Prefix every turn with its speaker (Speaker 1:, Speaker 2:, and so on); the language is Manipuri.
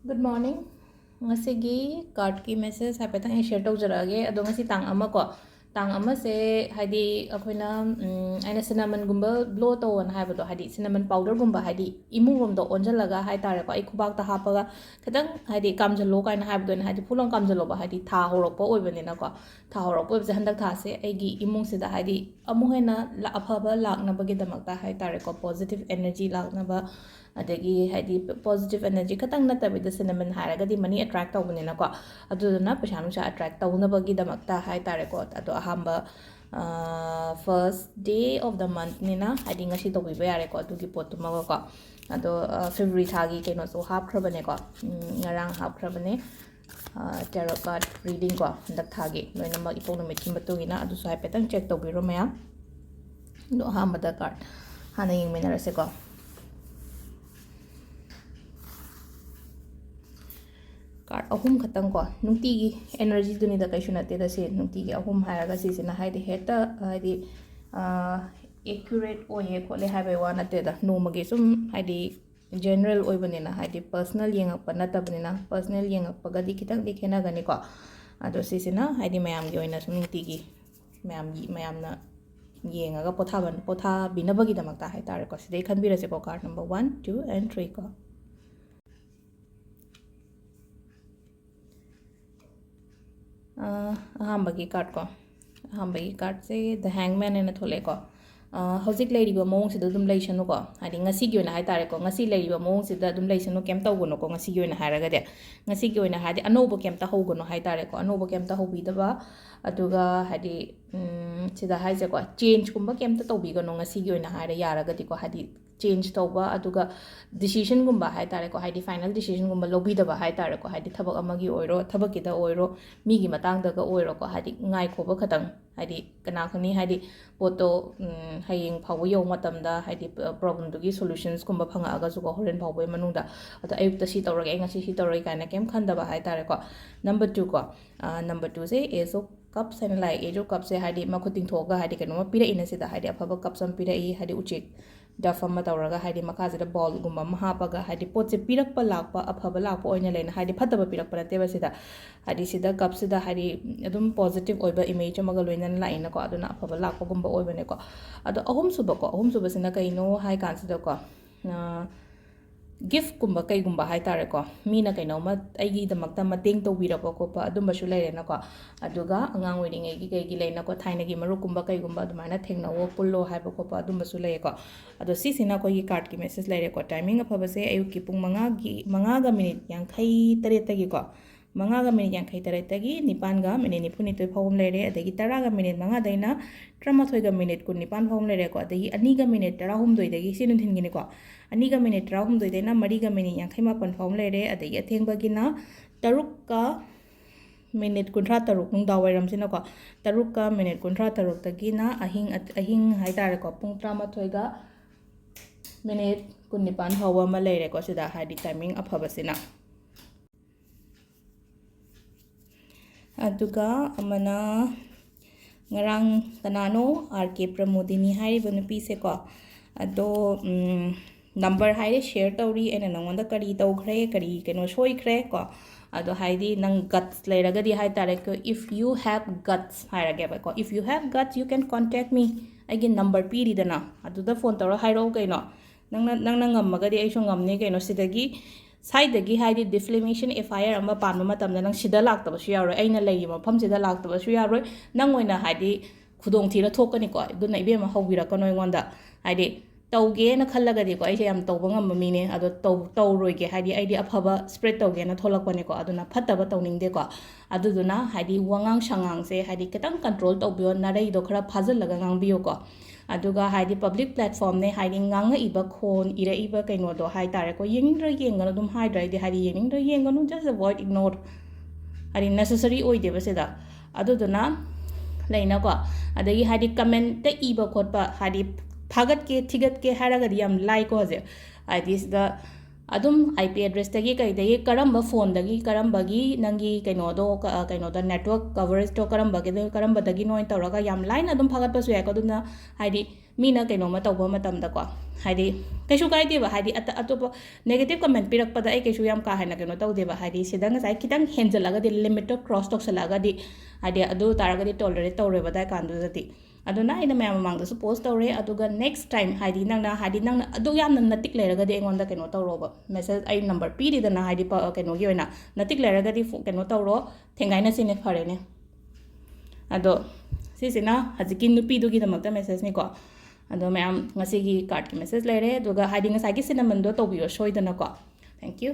Speaker 1: Good morning. Ngasigi card ki message haipatang I share tawjarage ado ngasi tang ama ko tang ama se haidi akoina aina cinnamon gumba blow tawon haibado haidi cinnamon powder gumba haidi imung rom do onjalaga hai tare ko ai khubak ta hapaga kadang haidi kamjalo kaina haibado na haidi pulong kamjalo ba haidi tha horokpo oibani na ko tha horokpo oibse handak tha se aigi imung se da haidi amu hena la afaba lakna bagi damakta hai tare ko positive energy lakna ba adagi haidi positive energy katang na tabi da cinnamon haraga di money attract tawbani na ko aduduna paisa nungsa attract tawna bagi damakta hai tare ko ado ahamba first day of the month nina haidi ngasi tawbiba yare ko adugi potuma ko ado February thagi keno so hap khrabane ko ngarang hap khrabane tarot card reading ko dak thagi noina mag ipong numit ki matungina adu so hai petang check tawbiro maya do ahamba da card hana ying minarase ko card ahum khatang ko nungti gi energy duni da kai shuna te da se nungti gi ahum haraga si sina haidi heta haidi accurate oye ko le habai wa na te da no mage sum haidi general oy banina haidi personal yenga panata banina personal yenga pagadi kitang di khena gani ko ado si sina haidi mayam gi oina sum nungti gi mayam na yenga ga potha binabagi da makta hai tare ko sidai khanbira se ko card number 1 2 and 3 ko ahambagi card ko ahambagi card se the hangman ena thole ko hojik leiriba mong sida dum leisanu ko hadi ngasi gi oina hai tare ko ngasi leiriba mong sida dum leisanu kem tawgono ko ngasi gi oina haraga de ngasi gi oina hadi anobo kem ta hogono hai tare ko anobo kem ta hobidaba aduga hadi sida haise ko change kumba kem ta tawbigono ngasi gi oina hara yaraga di ko hadi change tawba aduga decision gumba hai tare ko hadi final decision gumba lobidaba hai tare ko hadi thabak amagi oiro thabak kita oiro migi matang daga oiro ko hadi ngai khoba khatang hadi kana khani hadi poto hayeng phawo yo matamda hadi problem dugi solutions kumba phanga aga su ko horen phawo manungda ata ayuk ta si tawrage ngasi si tawrage kana kem khandaba hai tare ko number 2 ko number 2 se ace of cups and like ace of cups se hadi makhuting thoga hadi kanu pira ina se da hadi afaba cups am pira I hadi uchik dafama tawraga hadi makazida ball gumba mahapaga hadi potse pirakpa lakpa afaba lakpa oina leina hadi phataba pirakpa nateba sida hadi sida cup sida hadi adum positive oiba image amaga loina laina ko aduna afaba lakpa gumba oibane ko ado ahum suba sina kaino hai kan sida ko gift kumba kai gumba hai tare ko mina kaino ma aigi damakta mateng tawbiraba ko pa adum basu leirena ko aduga angang oiringai gi kai gi leina ko thaina gi maru kumba kai gumba adumaina thengnawo pullo haiba ko pa adum basu leiko ado si sina ko gi card ki message leire ko timing afaba se ayuk ki pung 5 ga minute 53 tagi ko 5 ga minute 53 tagi 9 ga minute 92 phawum leire adagi 10 ga minute 5 daina 13 ga minute 19 phawum leire ko adagi 2 ga minute 13 dagi sinun thin gini ko 2 ga minute 13 daina 3 ga minute 58 phawum leire adagi athengba gina 3 ga minute 13 nung dawairam sina ko 3 ga minute 13 tagina ahing hai tare ko pung 13 ga minute 19 phawa ma leire ko sida hadi timing afaba sina aduga amana ngarang kanano RK Pramodini hariba nupi se ko ado number haire share tawri ena nangonda kari tawkhre kari keno soikhre ko ado haidi nang guts leiraga di hai tare ko if you have guts hairage ba ko if you have guts you can contact me again number piri dana aduda phone tawra hairo kaino nang ngammaga di aisho ngamne kaino sidagi साइदगी हाइदि डिफ्लेमेशन FIR अमा पानबा मतमदा नंग सिदा लाक्तबसु यारो अइना लैगि मफम सिदा लाक्तबसु यारो नंग ओइना हाइदि खुदोंग थिरा थोकनी को दुना इबेमा हौबिरकनो अइगोंदा हाइदि तौगे ना खल्लगदि को अइसे याम तौबा ngam मीने अदो तौरोइगे हाइदि आइदि अफबा स्प्रेड तौगे ना थोलकपने को अदुना फत्तबा तौनिंगदे को अदुदुना हाइदि वांगांग सांगांग से हाइदि खतंग कंट्रोल तौबियो नारै दो खरा फाजलगा ngangbio को aduga haidi public platform ne haidi ngang iba khon ira iba kaino do hai tare ko yengindra yengana dum hai drai di haidi yengindra yenganu just avoid ignore hari necessary oi deba seda aduduna leina ko adagi haidi comment ta iba khotpa haidi phagat ke thigat ke haraga yam like ko je haidi da adum IP address tagi kai dagi karamba phone dagi karambagi nangi kaino da network coverage to karambagi de karamba dagi noi tawraga yam line adum phagat pasu ya ko duna haidi mina kaino ma tawba matam da ko ꯍꯥꯏꯗꯤ ꯀꯩꯁꯨ ꯀꯥꯏꯗꯦꯕ ꯍꯥꯏꯗꯤ ꯑꯇꯣꯞꯄ ꯅꯦꯒꯦꯇꯤꯚ ꯀꯃꯦꯟ ꯄꯤꯔꯛꯄꯗ ꯑꯩ ꯀꯩꯁꯨ ꯌꯥꯝ ꯀꯥ ꯍꯦꯟꯅ ꯀꯩꯅꯣ ꯇꯧꯗꯦꯕ ꯍꯥꯏꯗꯤ ꯁꯤꯗ ꯉꯁꯥꯏ ꯈꯤꯇꯪ ꯍꯦꯟꯖꯜꯂꯒꯗꯤ ꯂꯤꯃꯤꯠꯇꯣ ꯀ꯭ꯔꯣꯁ ꯇꯧꯁꯜꯂꯛꯑꯒꯗꯤ ꯍꯥꯏꯗꯤ ꯑꯗꯨ ꯇꯥꯔꯒꯗꯤ ꯇꯣꯂꯔꯦꯠ ꯇꯧꯔꯦꯕ ꯑꯗꯥꯏ ꯀꯥꯟꯗꯨꯗꯗꯤ ꯑꯗꯨꯅ ꯑꯩꯅ ꯃꯌꯥꯝ ꯃꯃꯥꯡꯗꯁꯨ ꯄꯣꯁꯠ ꯇꯧꯔꯦ ꯑꯗꯨꯒ ꯅꯦꯛꯁ ꯇꯥꯏꯝ ꯍꯥꯏꯗꯤ ꯅꯪꯅ ꯑꯗꯨ ꯌꯥꯝꯅ ꯅꯇꯤꯛ ꯂꯩꯔꯒꯗꯤ ꯑꯩꯉꯣꯟꯗ ꯀꯩꯅꯣ ꯇꯧꯔꯣꯕ ꯃꯦꯁꯦꯖ ꯑꯩ ꯅꯝꯕꯔ ꯄꯤꯔꯤꯗꯅ ꯍꯥꯏꯗꯤ ꯀꯩꯅꯣꯒꯤ ꯑꯣꯏꯅ ꯅꯇꯤꯛ ꯂꯩꯔꯒꯗꯤ ꯀꯩꯅꯣ ꯇꯧꯔꯣ ꯊꯦꯡꯒꯥꯏꯅꯁꯤꯅꯦ ꯐꯔꯦꯅꯦ ꯑꯗꯣ ꯁꯤꯁꯤꯅ ꯍꯧꯖꯤꯛꯀꯤ ꯅꯨꯄꯤꯗꯨꯒꯤꯗꯃꯛꯇ ꯃꯦꯁꯦꯖꯅꯤꯀꯣ ꯑꯗꯣ ꯃꯌꯥꯝ ꯉꯁꯤꯒꯤ ꯀꯥꯔꯠꯀꯤ ꯃꯦꯁꯦꯖ ꯂꯩꯔꯦ ꯑꯗꯨꯒ ꯍꯥꯏꯗꯤ ꯉꯁꯥꯏꯒꯤ ꯁꯤꯅꯃꯟꯗꯣ ꯇꯧꯕꯤꯌꯣ ꯁꯣꯏꯗꯅꯀꯣ ꯊꯦꯡꯛ ꯌꯨ